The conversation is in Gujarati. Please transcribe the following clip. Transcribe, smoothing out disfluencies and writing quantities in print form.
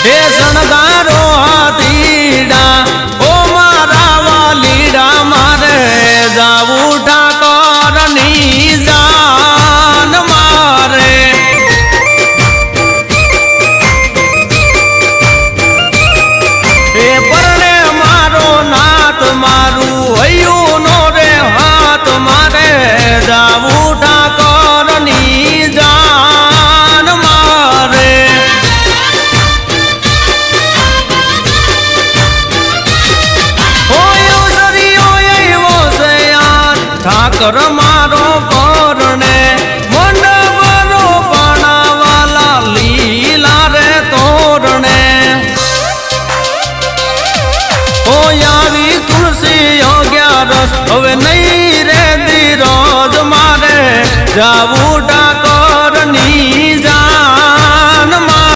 હે શણગારો હાથીડા ઓ મારા વાલીડા મારે જાવું ઠાકોરની જાન મારે હે પરણે મારો નાથ મારું હૈયું નો રે હાથ મારે જાવું ઠાકોરની જાન મારે ઠાકર મારો પરણે મંડપરો પાણાવાલા લીલા રે તોરણે ઓ આવી તુલસી 11 હવે નહીં રે ધીરજ મારે જાવું ઠાકર